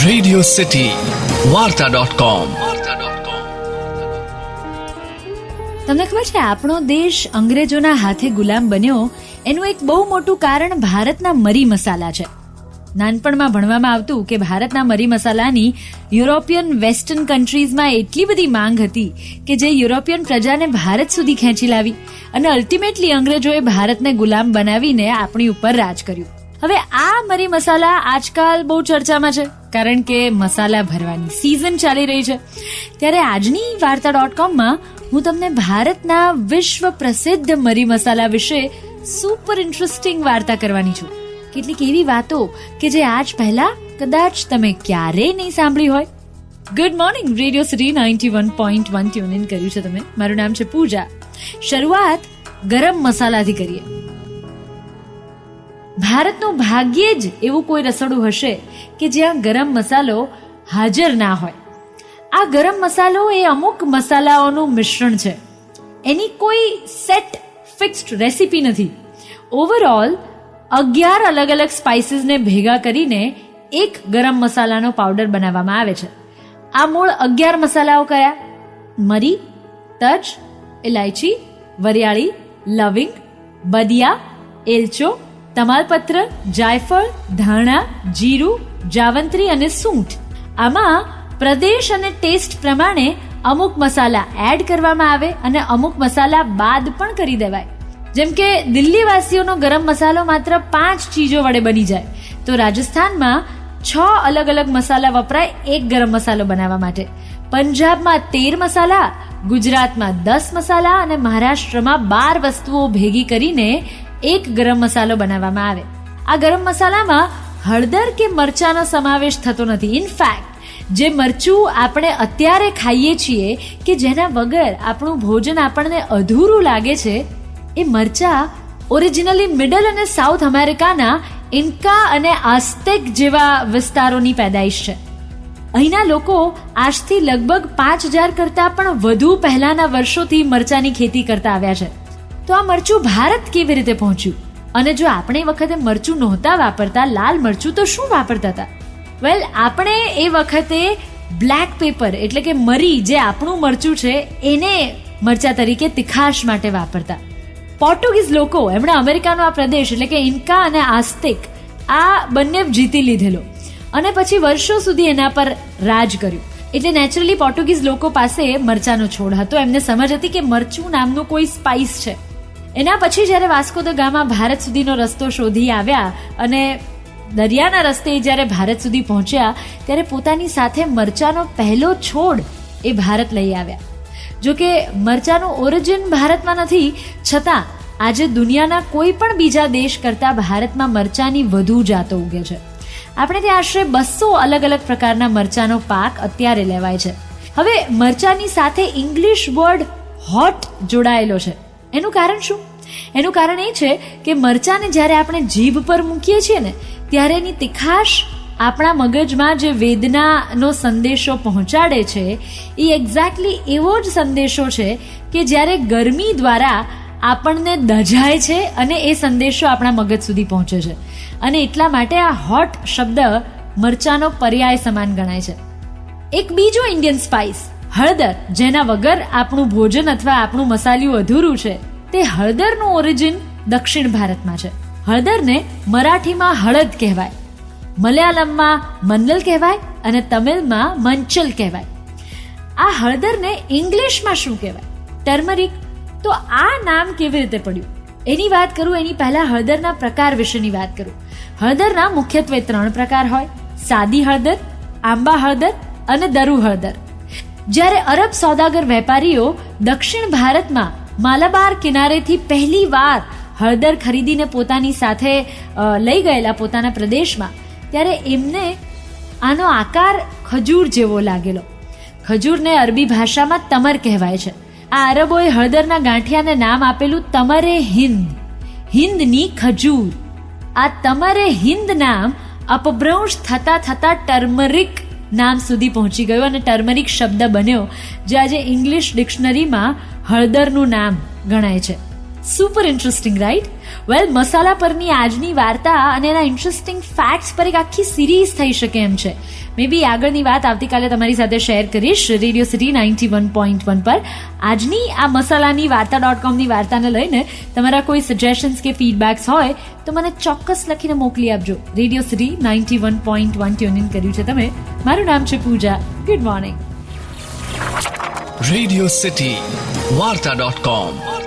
Radio city વાર્તા.com. તમને ખબર છે, આપણો દેશ અંગ્રેજોના હાથે ગુલામ બન્યો એનું એક બહુ મોટું કારણ ભારતના મરી મસાલા છે. નાનપણમાં ભણવામાં આવતું કે ભારતના મરી મસાલાની યુરોપિયન વેસ્ટર્ન કન્ટ્રીઝમાં એટલી બધી માંગ હતી કે જે યુરોપિયન પ્રજાને ભારત સુધી ખેંચી લાવી અને અલ્ટિમેટલી અંગ્રેજોએ ભારતને ગુલામ બનાવીને આપણી ઉપર રાજ કર્યું. હવે આ મરી મસાલા આજકાલ બહુ ચર્ચામાં છે કારણ કે મસાલા ભરવાની સિઝન ચાલી રહી છે. ત્યારે આજની વાર્તા.com હું તમને ભારતના વિશ્વ પ્રસિદ્ધ મરી મસાલા વિશે સુપર ઇન્ટરેસ્ટિંગ વાર્તા કરવાની છું. કેટલીક એવી વાતો કે જે આજ પહેલા કદાચ તમે ક્યારેય નહીં સાંભળી હોય. Good morning, radio city 91.1 tune in કર્યું છે તમે. મારું નામ છે પૂજા. શરૂઆત ગરમ મસાલાથી કરીએ. ભારતનું ભાગ્યે જ એવું કોઈ રસોડું હશે કે જ્યાં ગરમ મસાલો હાજર ના હોય. આ ગરમ મસાલો એ અમુક મસાલાઓનું મિશ્રણ છે. એની કોઈ સેટ ફિક્સ્ડ રેસીપી નથી. ઓવરઓલ 11 અલગ અલગ સ્પાઇસીસને ભેગા કરીને એક ગરમ મસાલાનો પાવડર બનાવવામાં આવે છે. આ મૂળ 11 મસાલાઓ કયા? મરી, તજ, ઇલાયચી, વરિયાળી, લવિંગ, બદિયા, એલચો, તમાલપત્ર, જાયફળ, ધાણા, જીરું, જાવંત્રી અને સૂંઠ. આમાં પ્રદેશ અને ટેસ્ટ પ્રમાણે અમુક મસાલા એડ કરવામાં આવે અને અમુક મસાલા બાદ પણ કરી દેવાય. જેમ કે દિલ્હીવાસીઓનો ગરમ મસાલો માત્ર 5 ચીજો વડે બની જાય, તો રાજસ્થાનમાં 6 અલગ અલગ મસાલા વપરાય એક ગરમ મસાલો બનાવવા માટે. પંજાબમાં 13 મસાલા, ગુજરાતમાં 10 મસાલા અને મહારાષ્ટ્રમાં 12 વસ્તુઓ ભેગી કરીને એક ગરમ મસાલો બનાવવામાં આવે. આ ગરમ મસાલામાં હળદર કે મરચાનો સમાવેશ થતો નથી. ઇનફેક્ટ જે મરચું આપણે અત્યારે ખાઈએ છીએ કે જેના વગર આપણું ભોજન આપણને અધૂરું લાગે છે, એ મરચા ઓરિજિનલી મિડલ અને સાઉથ અમેરિકાના ઇન્કા અને આસ્તેક જેવા વિસ્તારોની પેદાઈશ છે. અહીંના લોકો આજથી લગભગ 5000 કરતા પણ વધુ પહેલાના વર્ષોથી મરચાની ખેતી કરતા આવ્યા છે. તો આ મરચું ભારત કેવી રીતે પહોંચ્યું? અને જો આપણે એ વખતે મરચું નહોતા વાપરતા, લાલ મરચું, તો શું વાપરતા હતા? વેલ, આપણે એ વખતે બ્લેક પેપર એટલે કે મરી, જે આપણું મરચું છે, એને મરચા તરીકે તીખાશ માટે વાપરતા. પોર્ટુગીઝ લોકો, એમણે અમેરિકાનો આ પ્રદેશ એટલે કે ઇન્કા અને આસ્તેક આ બંને જીતી લીધેલો અને પછી વર્ષો સુધી એના પર રાજ કર્યું. એટલે નેચરલી પોર્ટુગીઝ લોકો પાસે મરચાનો છોડ હતો. એમને સમજ હતી કે મરચું નામનું કોઈ સ્પાઇસ છે. એના પછી જ્યારે વાસ્કો દ ગામા ભારત સુધીનો રસ્તો શોધી આવ્યા અને દરિયાના રસ્તે જ્યારે ભારત સુધી પહોંચ્યા, ત્યારે પોતાની સાથે મરચાનો પહેલો છોડ એ ભારત લઈ આવ્યા. જોકે મરચાનું ઓરિજિન ભારતમાં નથી, છતાં આજે દુનિયાના કોઈ પણ બીજા દેશ કરતાં ભારતમાં મરચાની વધુ જાતો ઉગે છે. આપણે ત્યાં આશરે 200 અલગ અલગ પ્રકારના મરચાનો પાક અત્યારે લેવાય છે. હવે મરચાની સાથે ઇંગ્લિશ વર્ડ હોટ જોડાયેલો છે. એનું કારણ શું? એનું કારણ એ છે કે મરચાને જ્યારે આપણે જીભ પર મૂકીએ છીએ ને, ત્યારે એની તીખાશ આપણા મગજમાં જે વેદનાનો સંદેશો પહોંચાડે છે, એ એક્ઝેક્ટલી એવો જ સંદેશો છે કે જ્યારે ગરમી દ્વારા આપણને દજાય છે અને એ સંદેશો આપણા મગજ સુધી પહોંચે છે. અને એટલા માટે આ હોટ શબ્દ મરચાનો પર્યાય સમાન ગણાય છે. એક બીજો ઇન્ડિયન સ્પાઇસ હળદર, જેના વગર આપણું ભોજન અથવા આપણું મસાલિયું અધૂરું છે, તે હળદરનું ઓરિજિન દક્ષિણ ભારતમાં છે. હળદરને મરાઠીમાં હળદ કહેવાય, મલયાલમમાં મન્નલ કહેવાય અને તમિલમાં મંચલ કહેવાય. આ હળદરને ઇંગ્લિશમાં શું કહેવાય? ટર્મરિક. તો આ નામ કેવી રીતે પડ્યું એની વાત કરું એની પહેલા હળદરના પ્રકાર વિશેની વાત કરું. હળદરના મુખ્યત્વે 3 પ્રકાર હોય: સાદી હળદર, આંબા હળદર અને દરુ હળદર. જ્યારે અરબ સોદાગર વેપારીઓ દક્ષિણ ભારતમાં માલાબાર કિનારેથી પહેલી વાર હળદર ખરીદીને પોતાની સાથે લઈ ગયેલા પોતાના પ્રદેશમાં, ત્યારે એમને આનો આકાર ખજૂર જેવો લાગેલો. ખજૂરને અરબી ભાષામાં તમર કહેવાય છે. આ અરબોએ હળદરના ગાંઠિયાને નામ આપેલું તમરે હિન્દ, હિન્દની ખજૂર. આ તમરે હિન્દ નામ અપભ્રંશ થતા થતા ટર્મરિક નામ સુધી પહોંચી ગયું અને ટર્મરિક શબ્દ બન્યો, જે આજે ઇંગ્લિશ ડિક્શનરીમાં હળદરનું નામ ગણાય છે. Super interesting, right? વેલ, મસાલા પરની આજની વાર્તા અને એના ઇન્ટરેસ્ટિંગ ફેક્ટ્સ પર એક આખી સિરીઝ થઈ શકે એમ છે. મે બી આગળની વાત આવતીકાલે તમારી સાથે શેર કરીશ રેડિયો સિટી 91.1 પર. આજની આ મસાલાની વાર્તા.comની વાર્તાને લઈને તમારા કોઈ સજેશન્સ કે ફીડબેક્સ હોય તો મને ચોક્કસ લખીને મોકલી આપજો. રેડિયો સિટી 91.1 ટ્યુન ઇન કર્યું છે તમે. મારું નામ છે Pooja. Good morning. Radio City Warta.com